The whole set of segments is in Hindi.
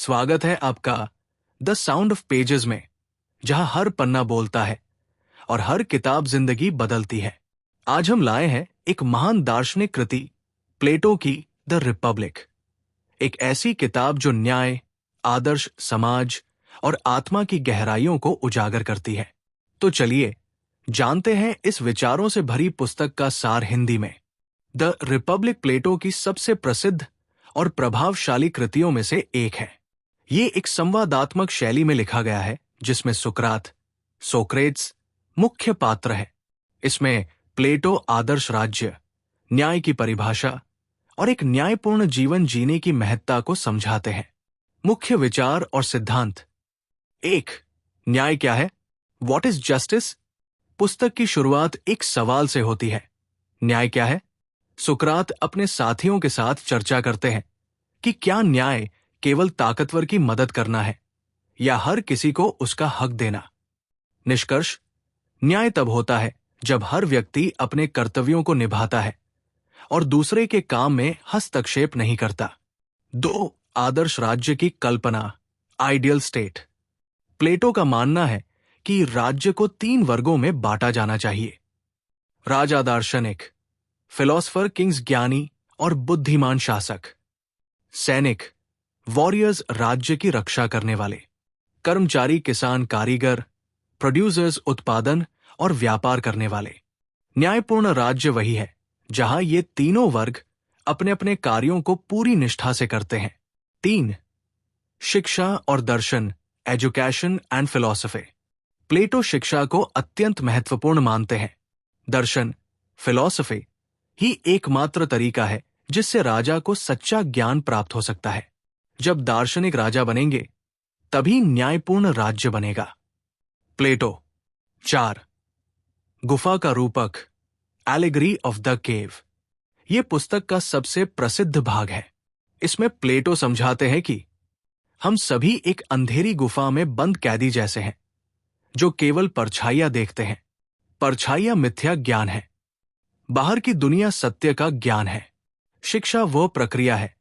स्वागत है आपका द साउंड ऑफ पेजेस में, जहां हर पन्ना बोलता है और हर किताब जिंदगी बदलती है। आज हम लाए हैं एक महान दार्शनिक कृति, प्लेटो की द रिपब्लिक। एक ऐसी किताब जो न्याय, आदर्श, समाज और आत्मा की गहराइयों को उजागर करती है। तो चलिए जानते हैं इस विचारों से भरी पुस्तक का सार हिंदी में। द रिपब्लिक प्लेटो की सबसे प्रसिद्ध और प्रभावशाली कृतियों में से एक है। ये एक संवादात्मक शैली में लिखा गया है जिसमें सुकरात, सोक्रेट्स मुख्य पात्र है। इसमें प्लेटो आदर्श राज्य, न्याय की परिभाषा और एक न्यायपूर्ण जीवन जीने की महत्ता को समझाते हैं। मुख्य विचार और सिद्धांत। 1. न्याय क्या है? What is justice? पुस्तक की शुरुआत एक सवाल से होती है। न्याय क्या है? सुकरात अपने साथियों के साथ चर्चा करते हैं कि क्या न्याय केवल ताकतवर की मदद करना है या हर किसी को उसका हक देना। निष्कर्ष: न्याय तब होता है जब हर व्यक्ति अपने कर्तव्यों को निभाता है और दूसरे के काम में हस्तक्षेप नहीं करता। 2. आदर्श राज्य की कल्पना, आइडियल स्टेट। प्लेटो का मानना है कि राज्य को 3 वर्गों में बांटा जाना चाहिए। राजा दार्शनिक, फिलोसफर किंग्स ज्ञानी और बुद्धिमान शासक। सैनिक, वॉरियर्स राज्य की रक्षा करने वाले। कर्मचारी, किसान, कारीगर, प्रोड्यूसर्स उत्पादन और व्यापार करने वाले। न्यायपूर्ण राज्य वही है जहां ये तीनों वर्ग अपने अपने कार्यों को पूरी निष्ठा से करते हैं। 3. शिक्षा और दर्शन, एजुकेशन एंड फिलॉसफी। प्लेटो शिक्षा को अत्यंत महत्वपूर्ण मानते हैं। दर्शन, फिलॉसफी ही एकमात्र तरीका है जिससे राजा को सच्चा ज्ञान प्राप्त हो सकता है। जब दार्शनिक राजा बनेंगे तभी न्यायपूर्ण राज्य बनेगा। प्लेटो। 4. गुफा का रूपक, एलेगरी ऑफ द केव। यह पुस्तक का सबसे प्रसिद्ध भाग है। इसमें प्लेटो समझाते हैं कि हम सभी एक अंधेरी गुफा में बंद कैदी जैसे हैं जो केवल परछाइयां देखते हैं। परछाइयां मिथ्या ज्ञान है, बाहर की दुनिया सत्य का ज्ञान है। शिक्षा वह प्रक्रिया है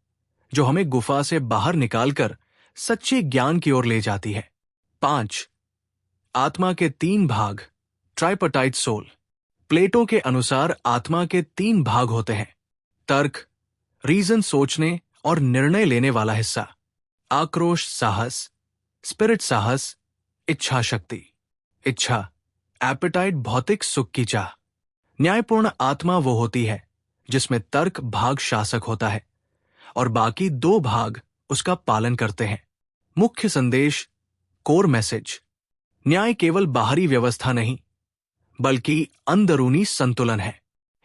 जो हमें गुफा से बाहर निकालकर सच्चे ज्ञान की ओर ले जाती है। 5. आत्मा के 3 भाग, ट्राइपार्टाइट सोल। प्लेटो के अनुसार आत्मा के 3 भाग होते हैं: तर्क, रीजन सोचने और निर्णय लेने वाला हिस्सा, आक्रोश साहस, स्पिरिट साहस, इच्छा शक्ति। इच्छा, एपेटाइट भौतिक सुख की चाह। न्यायपूर्ण आत्मा वो होती है जिसमें तर्क भाग शासक होता है और बाकी 2 भाग उसका पालन करते हैं। मुख्य संदेश, कोर मैसेज: न्याय केवल बाहरी व्यवस्था नहीं बल्कि अंदरूनी संतुलन है।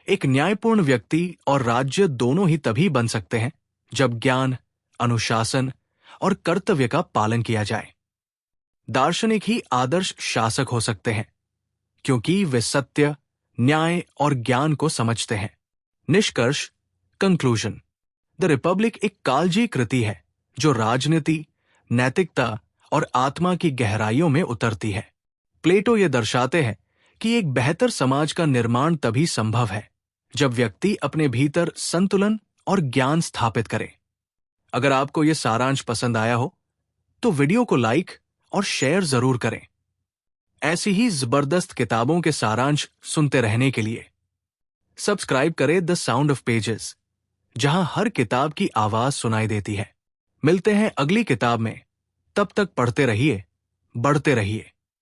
एक न्यायपूर्ण व्यक्ति और राज्य दोनों ही तभी बन सकते हैं जब ज्ञान, अनुशासन और कर्तव्य का पालन किया जाए। दार्शनिक ही आदर्श शासक हो सकते हैं क्योंकि वे सत्य, न्याय और ज्ञान को समझते हैं। निष्कर्ष, कंक्लूजन: द रिपब्लिक एक कालजयी कृति है जो राजनीति, नैतिकता और आत्मा की गहराइयों में उतरती है। प्लेटो ये दर्शाते हैं कि एक बेहतर समाज का निर्माण तभी संभव है जब व्यक्ति अपने भीतर संतुलन और ज्ञान स्थापित करे। अगर आपको यह सारांश पसंद आया हो तो वीडियो को लाइक और शेयर जरूर करें। ऐसी ही जबरदस्त किताबों के सारांश सुनते रहने के लिए सब्सक्राइब करें द साउंड ऑफ पेजेस, जहां हर किताब की आवाज सुनाई देती है। मिलते हैं अगली किताब में। तब तक पढ़ते रहिए, बढ़ते रहिए।